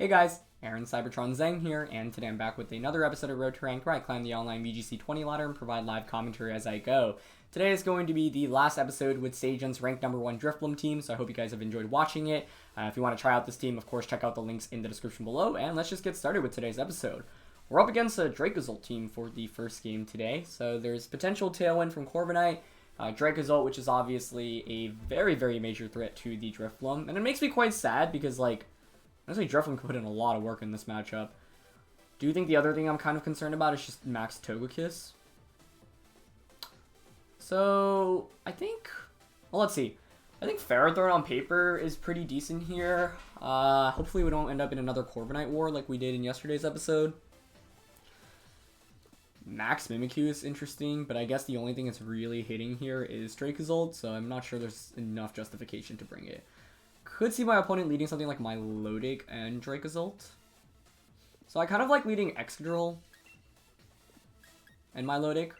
Hey guys, Aaron Cybertron Zhang here, and today I'm back with another episode of Road to Rank where I climb the online VGC 20 ladder and provide live commentary as I go. Today is going to be the last episode with Sejun's ranked number 1 Drifloom team, so I hope you guys have enjoyed watching it. If you want to try out this team, of course, check out the links in the description below, and let's just get started with today's episode. We're up against a Dracozolt team for the first game today, so there's potential tailwind from Corviknight, Dracozolt, which is obviously a very, very major threat to the Drifloom, and it makes me quite sad because, like, honestly, Drifloom could put in a lot of work in this matchup. Do you think the other thing I'm kind of concerned about is just max Togekiss? So, I think... well, let's see. I think Ferrothorn on paper is pretty decent here. Hopefully we don't end up in another Corviknight war like we did in yesterday's episode. Max Mimikyu is interesting, but I guess the only thing that's really hitting here is Dracozolt, so I'm not sure there's enough justification to bring it. Could see my opponent leading something like Milotic and Dracozolt. So I kind of like leading Excadrill and Milotic.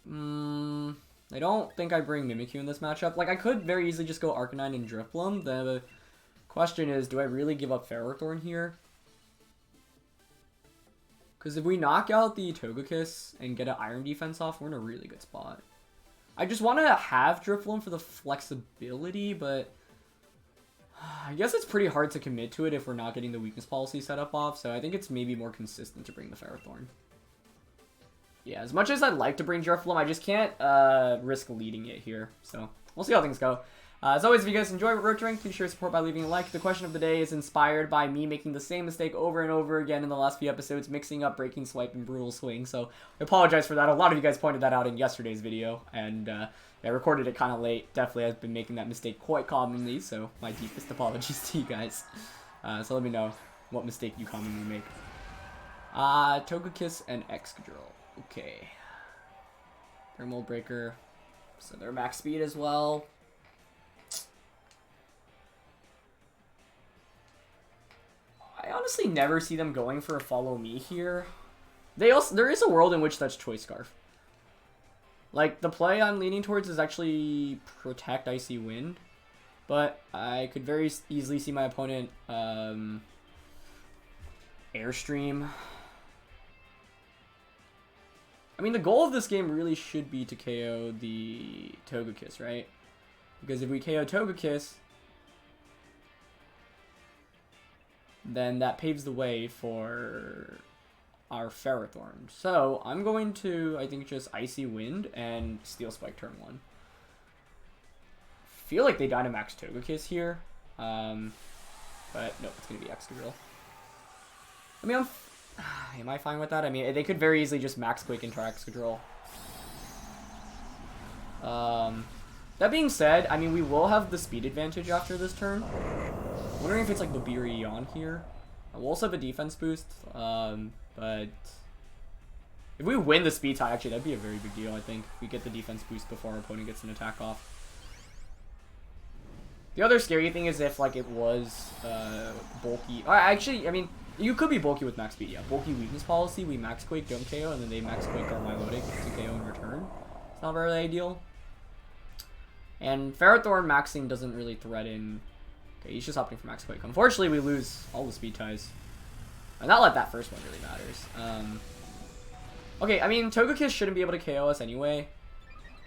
I don't think I bring Mimikyu in this matchup. Like, I could very easily just go Arcanine and Drifloom. The question is, do I really give up Ferrothorn here? Because if we knock out the Togekiss and get an Iron defense off, we're in a really good spot. I just want to have Drifloom for the flexibility, but I guess it's pretty hard to commit to it if we're not getting the weakness policy set up off, so I think it's maybe more consistent to bring the Ferrothorn. Yeah, as much as I'd like to bring Drifloom, I just can't risk leading it here, so we'll see how things go. As always, if you guys enjoy Road to Rank, please share support by leaving a like. The question of the day is inspired by me making the same mistake over and over again in the last few episodes, mixing up Breaking Swipe and Brutal Swing, so I apologize for that. A lot of you guys pointed that out in yesterday's video, and I recorded it kind of late. Definitely I've been making that mistake quite commonly, so my deepest apologies to you guys. So let me know what mistake you commonly make. Togekiss and Excadrill. Okay. Thermal Breaker. So they're max speed as well. I honestly never see them going for a Follow Me here. There is a world in which that's Choice Scarf. Like, the play I'm leaning towards is actually Protect Icy Wind. But I could very easily see my opponent Airstream. I mean, the goal of this game really should be to KO the Togekiss, right? Because if we KO Togekiss, then that paves the way for our Ferrothorn. So I'm going to, I think, just Icy Wind and Steel Spike turn 1. Feel like they Dynamax Togekiss here, but no, it's going to be Excadrill. I mean, am I fine with that? I mean, they could very easily just Max Quake into Excadrill. That being said, I mean, we will have the speed advantage after this turn. I'm wondering if it's like Babiri on here. We'll also have a defense boost, but if we win the speed tie, actually, that'd be a very big deal, I think. If we get the defense boost before our opponent gets an attack off. The other scary thing is if, like, it was bulky. Actually, I mean, you could be bulky with max speed, yeah. Bulky weakness policy, we max quake, don't KO, and then they max quake our Milotic to KO in return. It's not very ideal. And Ferrothorn maxing doesn't really threaten. Okay, he's just opting for max quake. Unfortunately, we lose all the speed ties. And not like that first one really matters. Okay, I mean, Togekiss shouldn't be able to KO us anyway.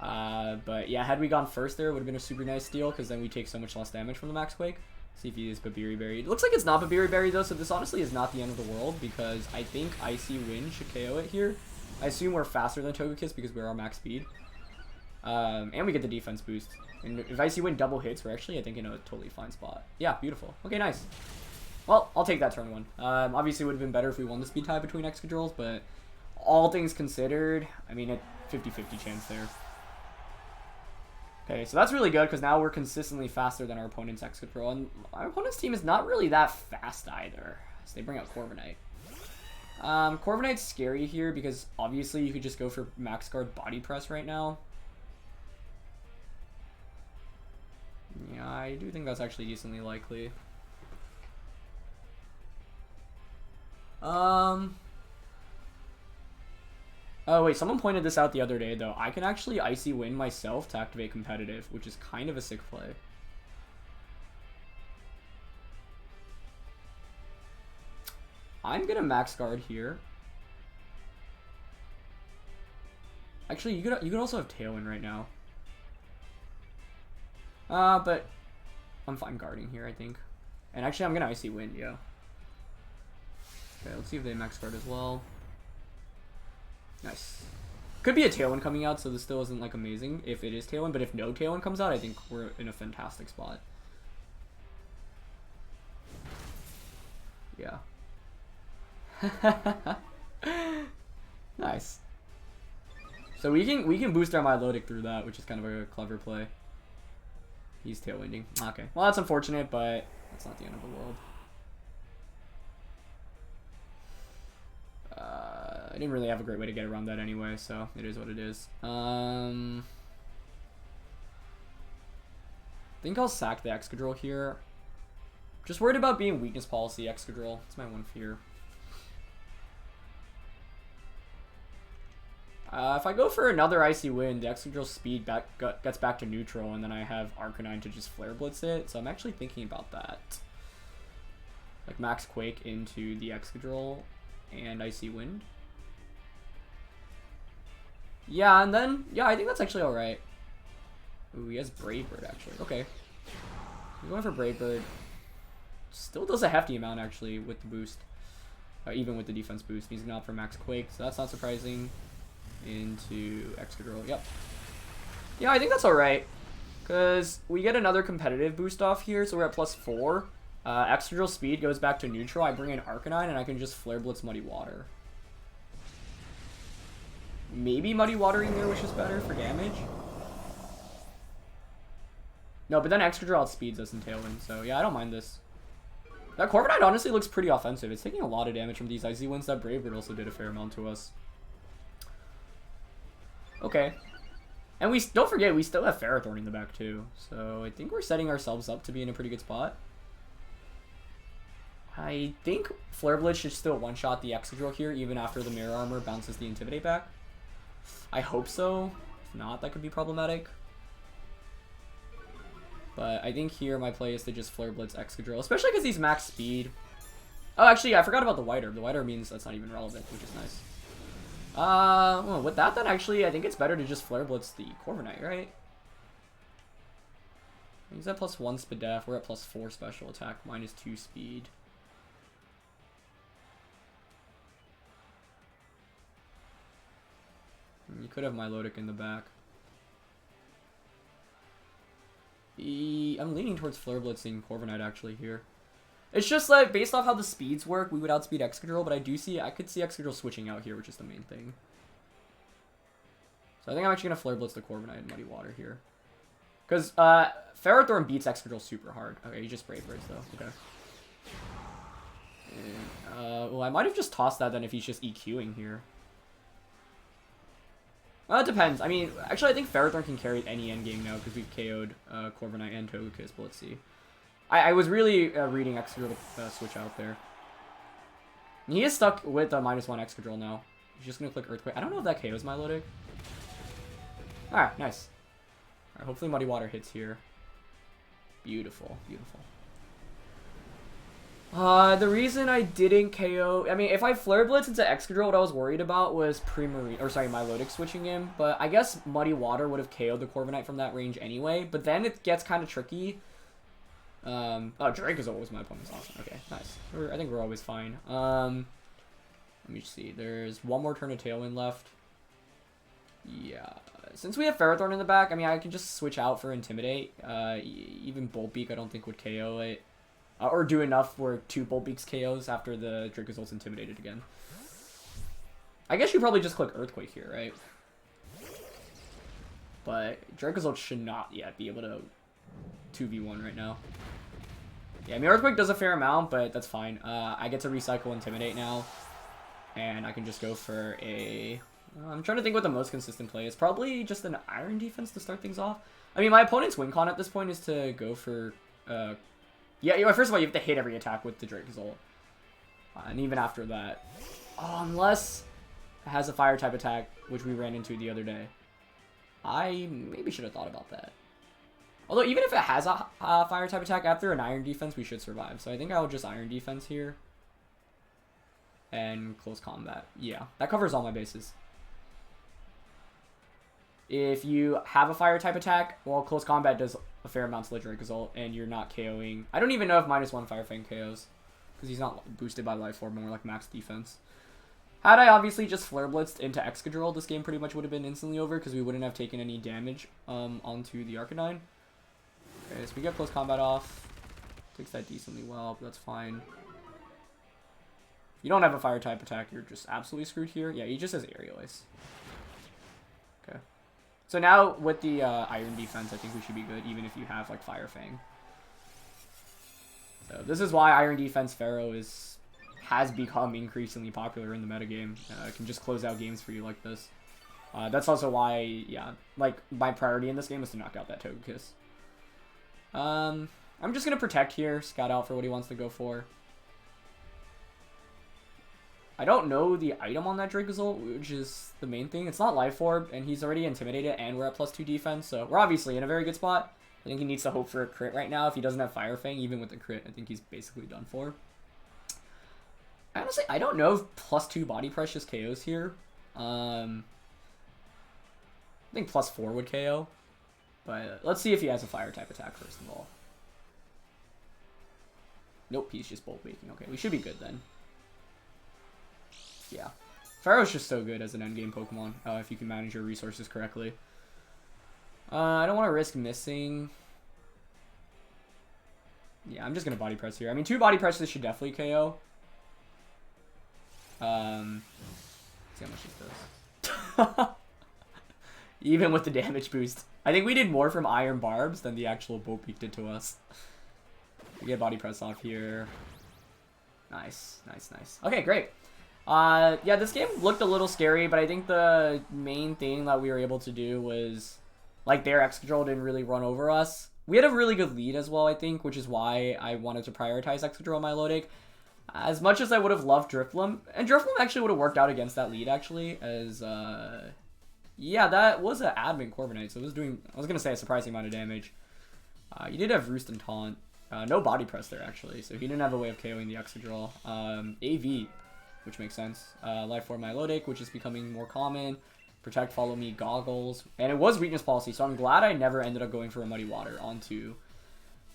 But yeah, had we gone first there, it would have been a super nice steal, because then we take so much less damage from the max quake. See if he is Babiri Berry. It looks like it's not Babiri Berry though, so this honestly is not the end of the world, because I think Icy Wind should KO it here. I assume we're faster than Togekiss because we're our max speed. And we get the defense boost. And if Icy Wind double hits, we're actually, I think, in a totally fine spot. Yeah, beautiful. Okay, nice. Well, I'll take that turn 1. Obviously, it would have been better if we won the speed tie between Excadrills, but all things considered, I mean, a 50-50 chance there. Okay, so that's really good, because now we're consistently faster than our opponent's Excadrill, and our opponent's team is not really that fast either, so they bring out Corviknight. Corviknight's scary here, because obviously you could just go for Max Guard Body Press right now. Yeah, I do think that's actually decently likely. Oh wait, someone pointed this out the other day though. I can actually Icy Wind myself to activate competitive, which is kind of a sick play. I'm gonna max guard here. Actually, you could also have Tailwind right now. But I'm fine guarding here, I think. And actually, I'm gonna Icy Wind, yeah. Okay, let's see if they max guard as well. Nice. Could be a Tailwind coming out, so this still isn't like amazing if it is Tailwind. But if no Tailwind comes out, I think we're in a fantastic spot. Yeah. Nice. So we can boost our Milotic through that, which is kind of a clever play. He's Tailwinding. Okay. Well, that's unfortunate, but that's not the end of the world. I didn't really have a great way to get around that anyway, so it is what it is. I think I'll sack the Excadrill here. Just worried about being weakness policy Excadrill. That's my one fear. If I go for another Icy Wind, the Excadrill speed gets back to neutral, and then I have Arcanine to just Flare Blitz it. So I'm actually thinking about that. Like Max Quake into the Excadrill and Icy Wind. Yeah, and then, yeah, I think that's actually alright. Ooh, he has Brave Bird, actually. Okay. He's going for Brave Bird. Still does a hefty amount, actually, with the boost. Even with the defense boost. He's going to opt for Max Quake, so that's not surprising. Into Excadrill, yep. Yeah, I think that's alright. Because we get another competitive boost off here, so we're at +4. Excadrill speed goes back to neutral. I bring in Arcanine, and I can just Flare Blitz Muddy Water. Maybe Muddy Watering there, which is better for damage. No, but then Excadrill outspeeds us in Tailwind, so yeah, I don't mind this. That Corviknight honestly looks pretty offensive. It's taking a lot of damage from these Icy Winds. That Brave Bird also did a fair amount to us. Okay. And we don't forget, we still have Ferrothorn in the back too. So I think we're setting ourselves up to be in a pretty good spot. I think Flare Blitz should still one-shot the Excadrill here, even after the Mirror Armor bounces the Intimidate back. I hope so. If not, that could be problematic. But I think here my play is to just Flare Blitz Excadrill, especially because he's max speed. Oh, actually, I forgot about the White Herb. The White Herb means that's not even relevant, which is nice. Well, with that then, actually, I think it's better to just Flare Blitz the Corviknight, right? He's at +1 Spadef. We're at +4 special attack, -2 speed. You could have Milotic in the back. I'm leaning towards Flare Blitzing Corviknight actually here. It's just like, based off how the speeds work, we would outspeed Excadrill, but I could see Excadrill switching out here, which is the main thing. So I think I'm actually going to Flare Blitz the Corviknight and Muddy Water here. Because Ferrothorn beats Excadrill super hard. Okay, he just Brave Birds though. Okay. And, well, I might have just tossed that then if he's just EQing here. Well, it depends. I mean, actually, I think Ferrothorn can carry any endgame now because we've KO'd Corviknight and Togekiss, but let's see. I was really reading Excadrill to switch out there. And he is stuck with a -1 Excadrill now. He's just going to click Earthquake. I don't know if that KOs Milotic. Alright, nice. Alright, hopefully Muddy Water hits here. Beautiful, beautiful. The reason I didn't KO... I mean, if I Flare Blitz into Excadrill, what I was worried about was Milotic switching him. But I guess Muddy Water would have KO'd the Corviknight from that range anyway. But then it gets kind of tricky. Oh, Drake is always my opponent's awesome. Okay, nice. I think we're always fine. Let me see. There's one more turn of Tailwind left. Yeah. Since we have Ferrothorn in the back, I mean, I can just switch out for Intimidate. Even Bolt Beak I don't think would KO it. Or do enough where 2 Bolt Beaks KOs after the Dracozold's intimidated again. I guess you probably just click Earthquake here, right? But Dracozold should not yet be able to 2v1 right now. Yeah, I mean, Earthquake does a fair amount, but that's fine. I get to recycle Intimidate now. And I can just go for a... I'm trying to think what the most consistent play is. Probably just an Iron Defense to start things off. I mean, my opponent's win con at this point is to go for... Yeah, first of all, you have to hit every attack with the Dracozold. And even after that... Oh, unless it has a Fire-type attack, which we ran into the other day. I maybe should have thought about that. Although, even if it has a Fire-type attack, after an Iron Defense, we should survive. So I think I'll just Iron Defense here. and close combat. Yeah, that covers all my bases. If you have a fire type attack, well, close combat does a fair amount to the Dracozolt, and you're not KOing. I don't even know if -1 Fire Fang KOs, because he's not boosted by Life Orb, more like max defense. Had I obviously just Flare Blitzed into Excadrill, this game pretty much would have been instantly over, because we wouldn't have taken any damage onto the Arcanine. Okay, so we get close combat off. Takes that decently well, but that's fine. If you don't have a fire type attack, you're just absolutely screwed here. Yeah, he just has Aerial Ace. Okay. So now with the Iron defense, I think we should be good, even if you have like Fire Fang. So this is why Iron defense Pharaoh has become increasingly popular in the metagame. It can just close out games for you like this. That's also why, yeah, like my priority in this game is to knock out that Togekiss. I'm just gonna protect here, scout out for what he wants to go for. I don't know the item on that Dracozolt, which is the main thing. It's not Life Orb, and he's already intimidated, and we're at +2 defense, so we're obviously in a very good spot. I think he needs to hope for a crit right now. If he doesn't have Fire Fang, even with the crit, I think he's basically done for. Honestly, I don't know if +2 body press just KOs here. I think +4 would KO. But let's see if he has a fire type attack first of all. Nope, he's just Bolt Baking. Okay, we should be good then. Yeah. Pharaoh's just so good as an endgame Pokemon, if you can manage your resources correctly. I don't want to risk missing. Yeah, I'm just going to body press here. I mean, 2 body presses should definitely KO. Let's see how much this does. Even with the damage boost. I think we did more from Iron Barbs than the actual Bolt Peak did to us. We get body press off here. Nice, nice, nice. Okay, great. Yeah, this game looked a little scary, but I think the main thing that we were able to do was, like, their Excadrill didn't really run over us. We had a really good lead as well, I think, which is why I wanted to prioritize Excadrill and Milotic. As much as I would have loved Drifloon, and Drifloon actually would have worked out against that lead, actually, as, yeah, that was an admin Corviknight, so it was doing, I was going to say, a surprising amount of damage. You did have Roost and Taunt. No body press there, actually, so he didn't have a way of KOing the Excadrill. AV, which makes sense. Life Orb Milotic, which is becoming more common. Protect, Follow Me, Goggles. And it was Weakness Policy, so I'm glad I never ended up going for a Muddy Water onto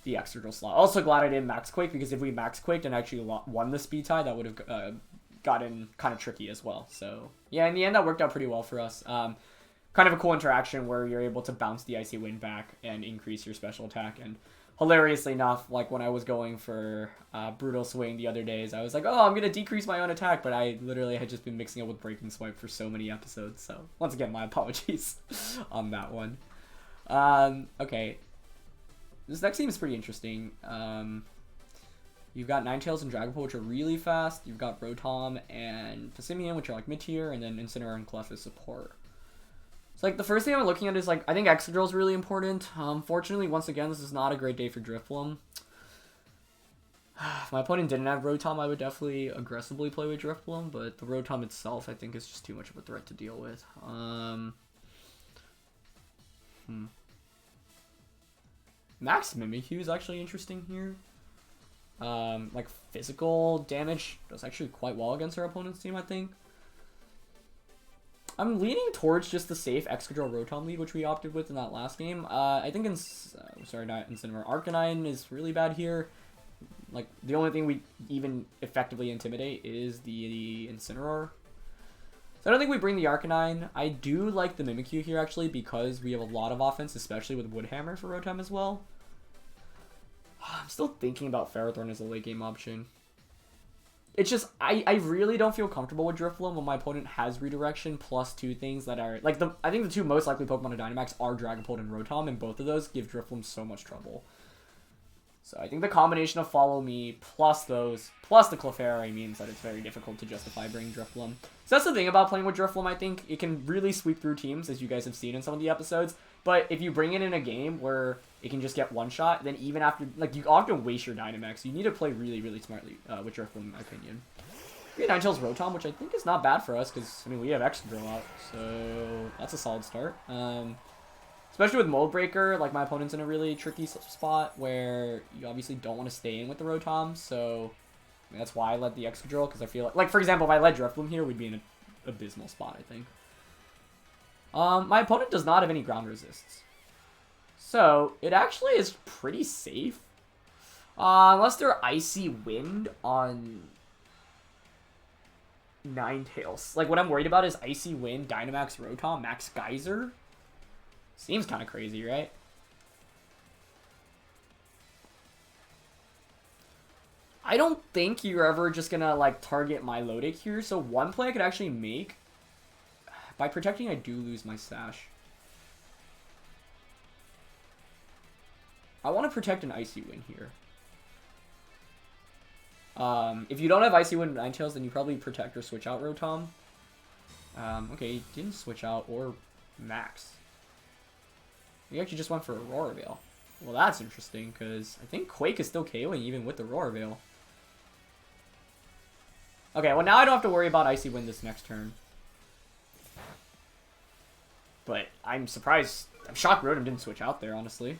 the Excadrill slot. Also glad I didn't Max Quake, because if we Max Quaked and actually won the Speed Tie, that would have gotten kind of tricky as well. So, yeah, in the end, that worked out pretty well for us. Kind of a cool interaction where you're able to bounce the Icy Wind back and increase your special attack. And hilariously enough, like when I was going for Brutal Swing the other days, I was like, oh, I'm going to decrease my own attack, but I literally had just been mixing it with Breaking Swipe for so many episodes. So, once again, my apologies on that one. Okay. This next team is pretty interesting. You've got Ninetales and Dragapult, which are really fast. You've got Rotom and Passimian, which are like mid-tier, and then Incineroar and Clef is support. So, like, the first thing I'm looking at is, like, I think Excadrill is really important. Fortunately, once again, this is not a great day for Drifloon. If my opponent didn't have Rotom, I would definitely aggressively play with Drifloon, but the Rotom itself, I think, is just too much of a threat to deal with. Max Mimikyu is actually interesting here. Like, physical damage does actually quite well against our opponent's team, I think. I'm leaning towards just the safe Excadrill Rotom lead, which we opted with in that last game. I think, sorry, not Incineroar. Arcanine is really bad here. Like, the only thing we even effectively intimidate is the Incineroar. So I don't think we bring the Arcanine. I do like the Mimikyu here, actually, because we have a lot of offense, especially with Woodhammer for Rotom as well. I'm still thinking about Ferrothorn as a late game option. It's just, I really don't feel comfortable with Drifloon when my opponent has Redirection plus 2 things that are, like, I think the 2 most likely Pokemon to Dynamax are Dragapult and Rotom, and both of those give Drifloon so much trouble. So I think the combination of Follow Me plus those, plus the Clefairy means that it's very difficult to justify bringing Drifloon. So that's the thing about playing with Drifloon, I think. It can really sweep through teams, as you guys have seen in some of the episodes, but if you bring it in a game where it can just get one shot, then even after, like, you often waste your Dynamax. You need to play really, really smartly with Drifloon, in my opinion. We have Ninetales Rotom, which I think is not bad for us, because, I mean, we have Excadrill out, so that's a solid start. Especially with Mold Breaker, like, my opponent's in a really tricky spot where you obviously don't want to stay in with the Rotom, so mean, that's why I led the Excadrill, because I feel like, for example, if I led Drifloon here, we'd be in an abysmal spot, I think. My opponent does not have any ground resists. So, it actually is pretty safe. Unless they're Icy Wind on Ninetales. Like, what I'm worried about is Icy Wind, Dynamax Rotom, Max Geyser. Seems kind of crazy, right? I don't think you're ever just gonna, like, target Milotic here. So one play I could actually make. By protecting, I do lose my Sash. I want to protect an Icy Wind here. If you don't have Icy Wind and Ninetales, then you probably protect or switch out Rotom. Okay, he didn't switch out or Max. He actually just went for Aurora Veil. Well, that's interesting, because I think Quake is still KOing even with the Aurora Veil. Okay, well now I don't have to worry about Icy Wind this next turn. But I'm surprised. I'm shocked Rotom didn't switch out there, honestly.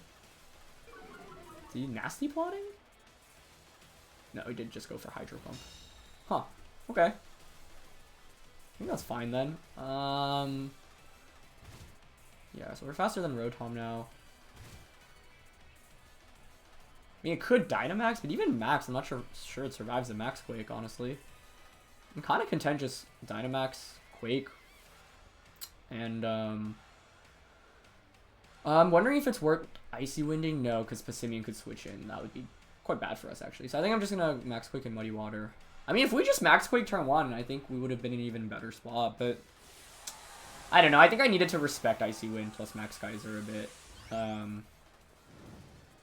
Is he nasty plotting? No, he did just go for Hydro Pump. Huh. Okay. I think that's fine then. Yeah, so we're faster than Rotom now. I mean, it could Dynamax, but even Max, I'm not sure it survives the Max Quake, honestly. I'm kind of content just Dynamax, Quake, and I'm wondering if it's worth Icy Winding. No, because Passimian could switch in. That would be quite bad for us, actually. So I think I'm just going to Max Quake and Muddy Water. I mean, if we just Max Quake turn 1, I think we would have been in an even better spot, but I don't know. I think I needed to respect Icy Wind plus Max Geyser a bit.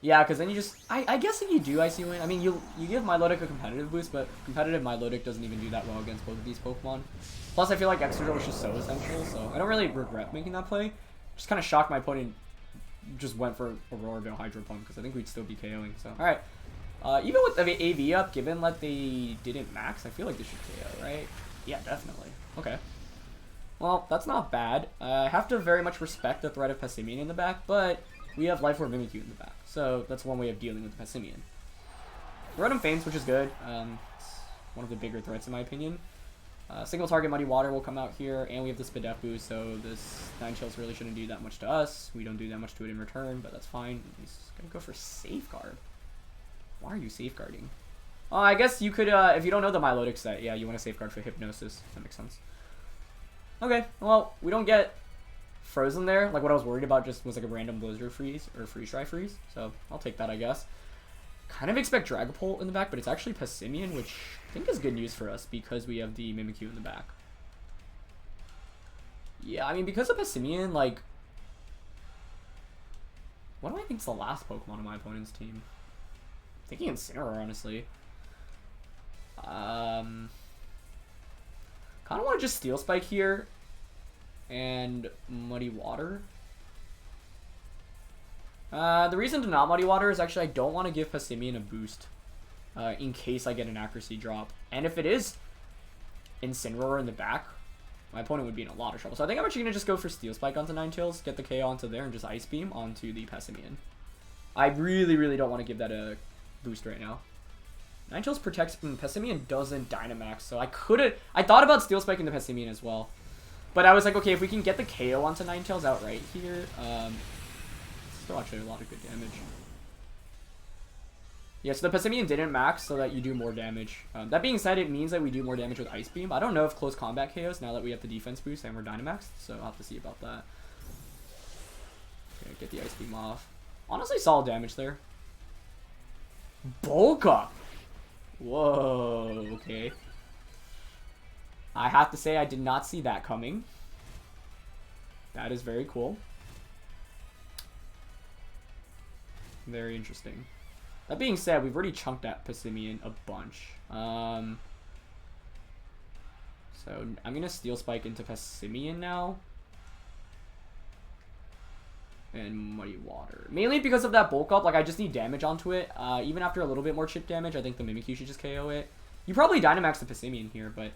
Yeah, because then you just... I guess if you do Icy Wind... I mean, you give Milotic a competitive boost, but competitive Milotic doesn't even do that well against both of these Pokemon. Plus, I feel like Excadrill is just so essential, so I don't really regret making that play. Just kind of shocked my opponent just went for Aurora Veil Hydro Pump, because I think we'd still be KOing, so... Alright. Even with the AV up, given that they didn't max, I feel like they should KO, right? Yeah, definitely. Okay. Well, that's not bad. I have to very much respect the threat of Passimian in the back, but we have Life Orb Mimikyu in the back. So that's one way of dealing with Passimian. Rotom Faints, which is good. It's one of the bigger threats in my opinion. Single target Muddy Water will come out here, and we have the Spadef boost, so this Ninetales really shouldn't do that much to us. We don't do that much to it in return, but that's fine. He's gonna go for Safeguard. Why are you safeguarding? I guess you could, if you don't know the Milotic set, yeah, you want to safeguard for Hypnosis. That makes sense. Okay, well, we don't get Frozen there. Like, what I was worried about just was like a random Blizzard freeze, or Freeze-Dry freeze. So, I'll take that, I guess. Kind of expect Dragapult in the back, but it's actually Passimian, which I think is good news for us because we have the Mimikyu in the back. Yeah, I mean, because of Passimian, like... What do I think is the last Pokemon on my opponent's team? I'm thinking Incineroar, honestly. Kind of want to just Steel Spike here and Muddy Water. The reason to not Muddy Water is actually I don't want to give Passimian a boost in case I get an accuracy drop. And if it is Incineroar in the back, my opponent would be in a lot of trouble. So I think I'm actually going to just go for Steel Spike onto Ninetales, get the KO onto there, and just Ice Beam onto the Passimian. I really, really don't want to give that a boost right now. Ninetales protects, Passimian doesn't Dynamax, so I thought about Steel Spike into Passimian as well. But I was like, okay, if we can get the KO onto Ninetales outright here, still actually a lot of good damage. Yeah, so the Passimian didn't max so that you do more damage. That being said, it means that we do more damage with Ice Beam. I don't know if close combat KOs now that we have the defense boost and we're Dynamaxed, so I'll have to see about that. Okay, get the Ice Beam off. Honestly, solid damage there. Bulk Up! Whoa, okay. I have to say I did not see that coming. That is very cool. Very interesting. That being said, we've already chunked at Passimian a bunch. So I'm going to Steel Spike into Passimian now. And Muddy Water. Mainly because of that bulk up, like I just need damage onto it. Even after a little bit more chip damage, I think the Mimikyu should just KO it. You probably Dynamax the Passimian here, but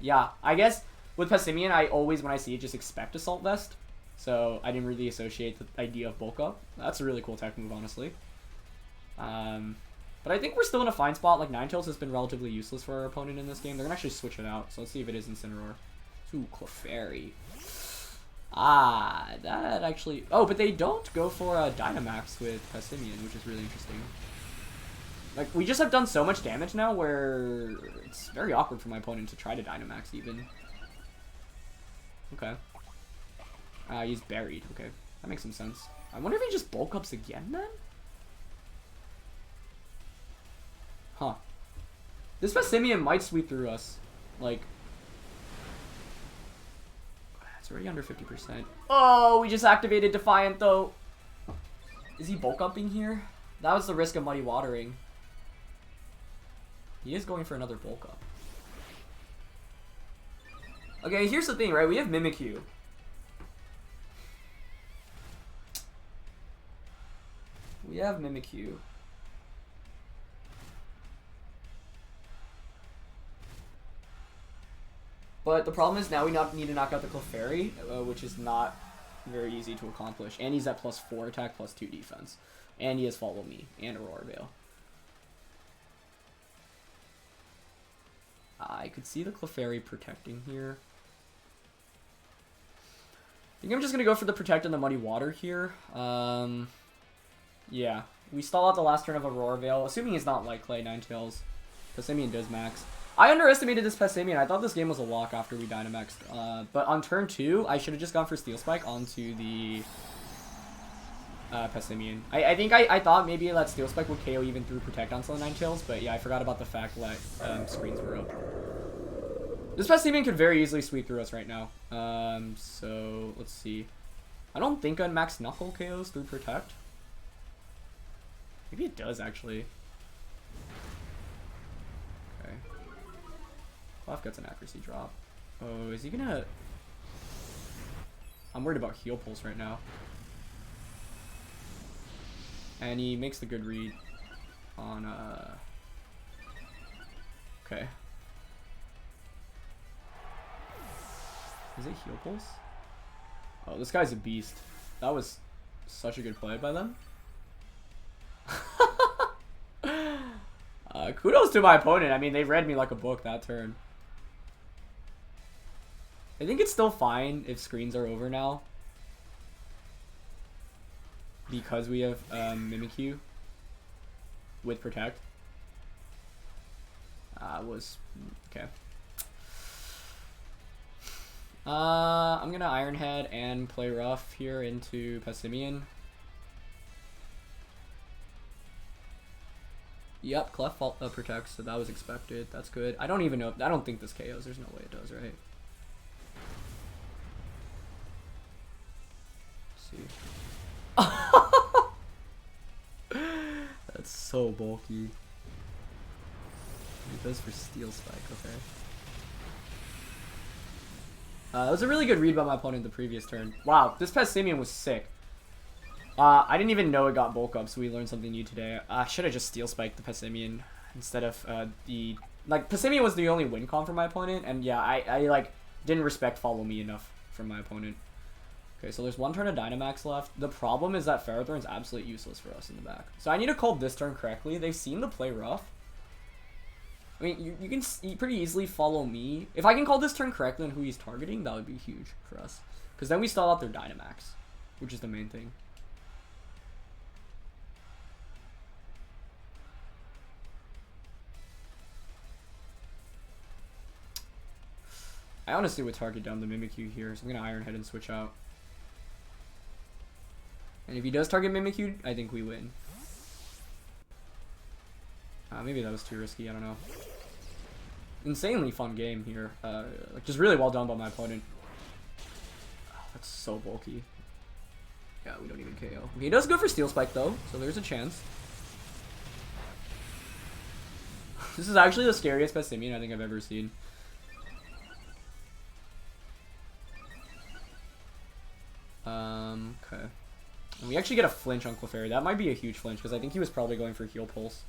yeah, I guess with Passimian, I always, when I see it, just expect Assault Vest. So I didn't really associate the idea of bulk up. That's a really cool tech move, honestly. But I think we're still in a fine spot. Like, Ninetales has been relatively useless for our opponent in this game. They're going to actually switch it out. So let's see if it is Incineroar. Ooh, Clefairy. Ah, that actually... Oh, but they don't go for Dynamax with Passimian, which is really interesting. Like, we just have done so much damage now where it's very awkward for my opponent to try to Dynamax even. Okay. He's buried. Okay. That makes some sense. I wonder if he just bulk ups again then? Huh. This Passimian might sweep through us. Like... It's already under 50%. Oh, we just activated Defiant though. Is he bulk upping here? That was the risk of Muddy Watering. He is going for another bulk up. Okay, here's the thing, right? We have Mimikyu. We have Mimikyu. But the problem is now we need to knock out the Clefairy, which is not very easy to accomplish. And he's at +4 attack, +2 defense. And he has Follow Me and Aurora Veil. I could see the Clefairy protecting here. I think I'm just going to go for the Protect and the Muddy Water here. Yeah. We stall out the last turn of Aurora Veil, assuming he's not like Clay Ninetales. Passimian does max. I underestimated this Passimian. I thought this game was a lock after we Dynamaxed. But on turn 2, I should have just gone for Steel Spike onto the Passimian. I think I thought maybe that Steel Spike would KO even through Protect on some Ninetales, but yeah, I forgot about the fact that screens were up. This Passimian could very easily sweep through us right now. So let's see. I don't think Unmaxed Knuckle KOs through Protect. Maybe it does actually. Okay. Clef gets an accuracy drop. Oh, is he gonna... I'm worried about Heal Pulse right now. And he makes the good read on, okay. Is it Heal Pulse? Oh, this guy's a beast. That was such a good play by them. Kudos to my opponent. I mean, they read me like a book that turn. I think it's still fine if screens are over now. Because we have Mimikyu with Protect. Okay. I'm gonna Iron Head and play rough here into Passimian. Yep, Clef protects, so that was expected. That's good. I don't even know. I don't think this KOs. There's no way it does, right? Let's see. That's so bulky. It goes for Steel Spike, okay. That was a really good read by my opponent the previous turn. Wow, this Passimian was sick. I didn't even know it got bulk up, so we learned something new today. I should have just Steel Spiked the Passimian instead of the... Like, Passimian was the only win con for my opponent, and yeah, I like, didn't respect Follow Me enough from my opponent. Okay, so there's one turn of Dynamax left. The problem is that Ferrothorn's absolutely useless for us in the back. So I need to call this turn correctly. They seem to play rough. I mean, you can pretty easily Follow Me. If I can call this turn correctly and who he's targeting, that would be huge for us. Because then we stall out their Dynamax, which is the main thing. I honestly would target down the Mimikyu here, so I'm going to Iron Head and switch out. And if he does target Mimikyu, I think we win. Maybe that was too risky, I don't know. Insanely fun game here. Like, just really well done by my opponent. Oh, that's so bulky. Yeah, we don't even KO. He does go for Steel Spike though, so there's a chance. This is actually the scariest Passimian I think I've ever seen. Okay. And we actually get a flinch on Clefairy. That might be a huge flinch, because I think he was probably going for Heal Pulse.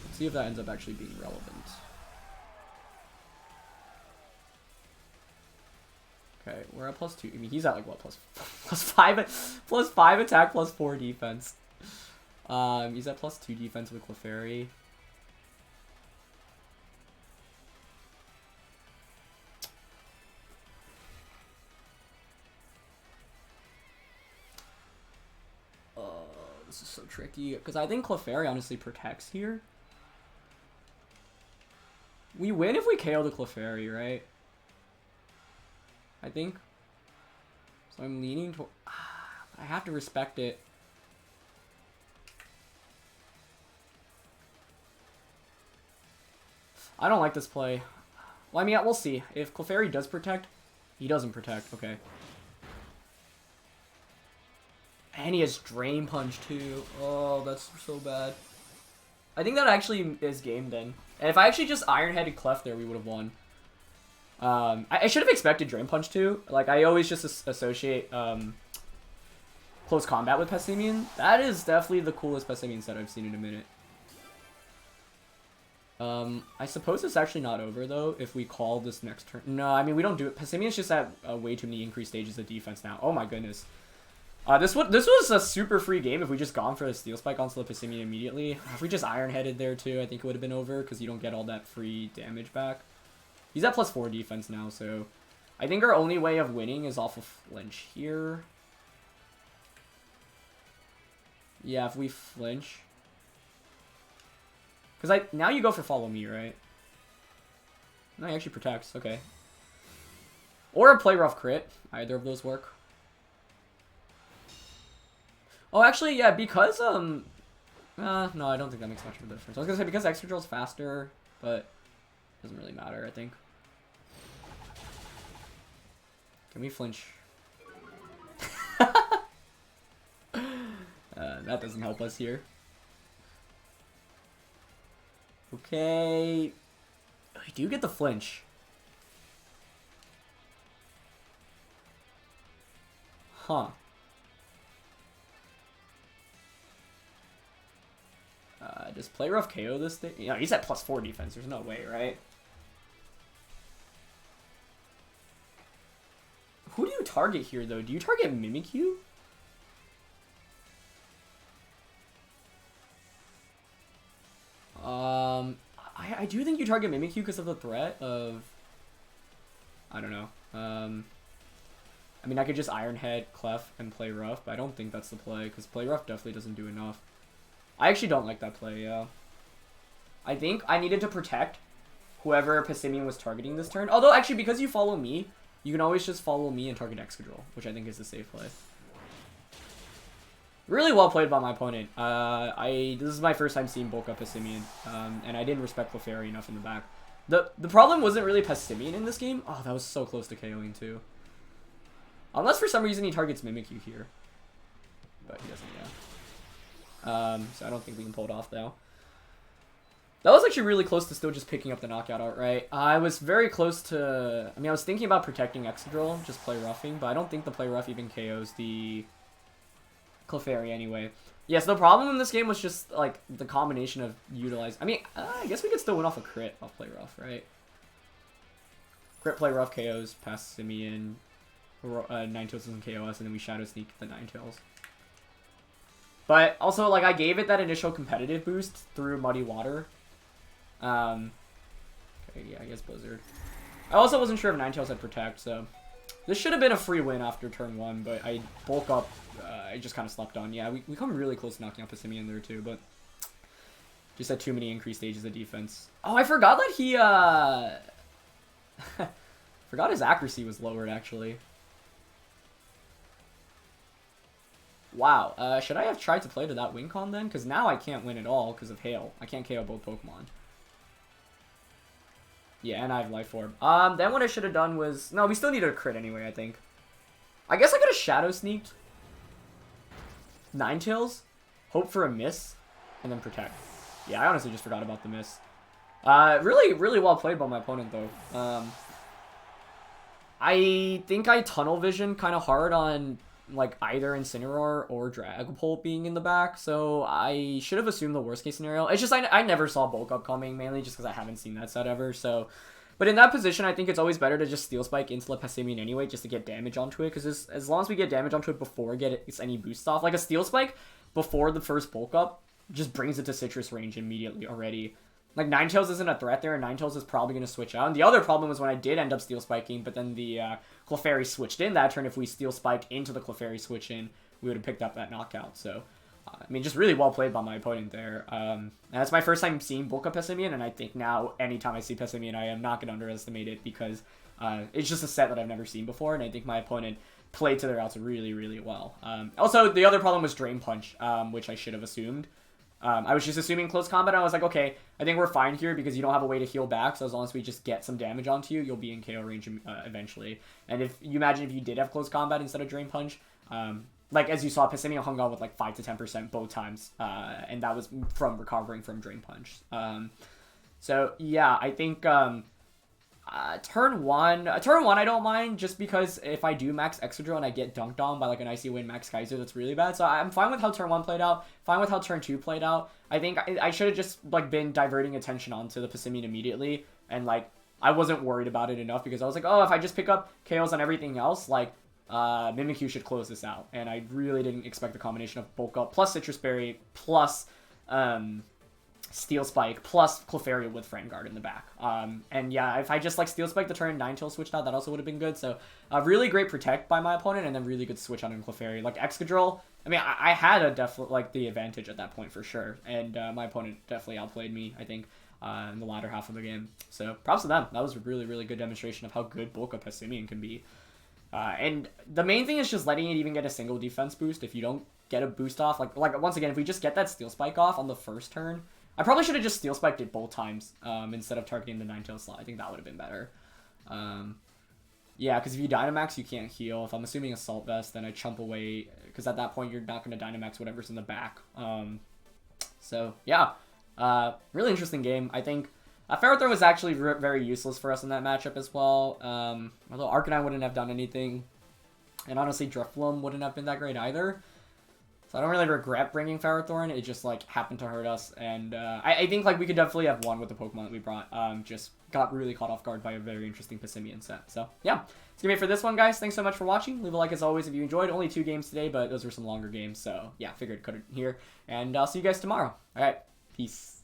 Let's see if that ends up actually being relevant. Okay, we're at +2. I mean, he's at like what, +5 attack, +4 defense. He's at +2 defense with Clefairy. This is so tricky because I think Clefairy honestly protects here. We win if we KO the Clefairy, right? I think. So I'm leaning toward. I have to respect it. I don't like this play. Well, I mean, we'll see. If Clefairy does protect, he doesn't protect. Okay. And he has Drain Punch too. Oh, that's so bad. I think that actually is game then. And if I actually just Iron Headed Clef there, we would have won. I should have expected Drain Punch too. Like, I always just associate close combat with Passimian. That is definitely the coolest Passimian set I've seen in a minute. I suppose it's actually not over though if we call this next turn. No, I mean, we don't do it. Passimian's just at way too many increased stages of defense now. Oh my goodness. This was a super free game if we just gone for a Steel Spike onto the Passimian immediately. If we just Iron Headed there too, I think it would have been over because you don't get all that free damage back. He's at +4 defense now, so I think our only way of winning is off of flinch here. Yeah, if we flinch. Because now you go for follow me, right? No, he actually protects. Okay. Or a play rough crit. Either of those work. Oh, actually, yeah, because, no, I don't think that makes much of a difference. I was gonna say because Extra Drill's faster, but it doesn't really matter, I think. Can we flinch? That doesn't help us here. Okay. We do get the flinch. Huh. Does play rough KO this thing? You know, he's at +4 defense. There's no way, right? Who do you target here, though? Do you target Mimikyu? I do think you target Mimikyu because of the threat of... I don't know. I mean, I could just Iron Head, Clef, and play rough, but I don't think that's the play because play rough definitely doesn't do enough. I actually don't like that play, yeah. I think I needed to protect whoever Passimian was targeting this turn. Although, actually, because you follow me, you can always just follow me and target Excadrill, which I think is the safe play. Really well played by my opponent. This is my first time seeing bulk up Passimian, and I didn't respect Clefairy enough in the back. The problem wasn't really Passimian in this game. Oh, that was so close to KOing, too. Unless for some reason he targets Mimikyu here. But he doesn't, yeah. So I don't think we can pull it off, though. That was actually really close to still just picking up the knockout outright. I was very close to... I mean, I was thinking about protecting Excadrill, just play roughing, but I don't think the play rough even KOs the Clefairy anyway. Yes, the problem in this game was just, like, the combination of utilize... I mean, I guess we could still win off a crit off play rough, right? Crit play rough KOs, Passimian, Ninetales doesn't KOS, and then we Shadow Sneak the Ninetales. But also, like, I gave it that initial competitive boost through Muddy Water. Okay, yeah, I guess Blizzard. I also wasn't sure if Ninetales had Protect, so... This should have been a free win after turn 1, but I bulk up. I just kind of slept on. Yeah, we come really close to knocking out Passimian there, too, but... Just had too many increased stages of defense. Oh, I forgot that he, forgot his accuracy was lowered, actually. Wow, should I have tried to play to that win con then? Because now I can't win at all because of Hail. I can't KO both Pokemon. Yeah, and I have Life Orb. Then what I should have done was... No, we still needed a crit anyway, I think. I guess I could have Shadow Sneaked Ninetales, hope for a miss, and then Protect. Yeah, I honestly just forgot about the miss. Really, really well played by my opponent, though. I think I Tunnel Vision kind of hard on... like either Incineroar or Dragapult being in the back, so I should have assumed the worst case scenario. It's just I never saw bulk up coming, mainly just because I haven't seen that set ever, so But in that position, I think it's always better to just Steel Spike into the Passimian anyway, just to get damage onto it. Because as long as we get damage onto it before it gets any boost off, like a Steel Spike before the first bulk up just brings it to citrus range immediately already. Like, Ninetales isn't a threat there, and Ninetales is probably going to switch out. And the other problem was when I did end up Steel Spiking, but then the Clefairy switched in that turn. If we Steel Spiked into the Clefairy switch in, we would have picked up that knockout. So, I mean, just really well played by my opponent there. And that's my first time seeing bulk up Passimian, and I think now, anytime I see Passimian, I am not going to underestimate it, because it's just a set that I've never seen before, and I think my opponent played to their outs really, really well. Also, the other problem was Drain Punch, which I should have assumed. I was just assuming close combat. I was like, okay, I think we're fine here because you don't have a way to heal back. So as long as we just get some damage onto you, you'll be in KO range eventually. And if you imagine if you did have close combat instead of Drain Punch, like as you saw, Passimian hung on with like 5 to 10% both times, and that was from recovering from Drain Punch. So yeah, I think turn one I don't mind, just because if I do max Excadrill and I get dunked on by like an Icy Wind Max Kaiser, that's really bad. So I'm fine with how turn 1 played out, fine with how turn 2 played out. I think I should have just like been diverting attention onto the Passimian immediately, and like I wasn't worried about it enough because I was like, oh, if I just pick up KOs on everything else, like Mimikyu should close this out. And I really didn't expect the combination of bulk up plus Citrus Berry plus Steel Spike plus Clefairy with Friend Guard in the back. And yeah, if I just like Steel Spike the turn Ninetales switched out, that also would have been good. So really great protect by my opponent, and then really good switch out in Clefairy. Like Excadrill, I mean, I had a definitely like the advantage at that point for sure, and my opponent definitely outplayed me, I think, in the latter half of the game. So props to them. That was a really, really good demonstration of how good bulk up Passimian can be. And the main thing is just letting it even get a single defense boost. If you don't get a boost off, like once again, if we just get that Steel Spike off on the first turn, I probably should have just Steel Spiked it both times instead of targeting the Ninetales slot. I think that would have been better. Yeah, because if you Dynamax, you can't heal. If I'm assuming Assault Vest, then I chump away, because at that point, you're not going to Dynamax whatever's in the back. So, yeah. Really interesting game. I think Ferrothorn was actually very useless for us in that matchup as well. Although Arcanine wouldn't have done anything. And honestly, Drifloon wouldn't have been that great either. So I don't really regret bringing Ferrothorn. It just, like, happened to hurt us. And I think, like, we could definitely have won with the Pokemon that we brought. Just got really caught off guard by a very interesting Passimian set. So, yeah. That's gonna be it for this one, guys. Thanks so much for watching. Leave a like as always if you enjoyed. Only 2 games today, but those were some longer games. So, yeah, figured cut it here. And I'll see you guys tomorrow. All right. Peace.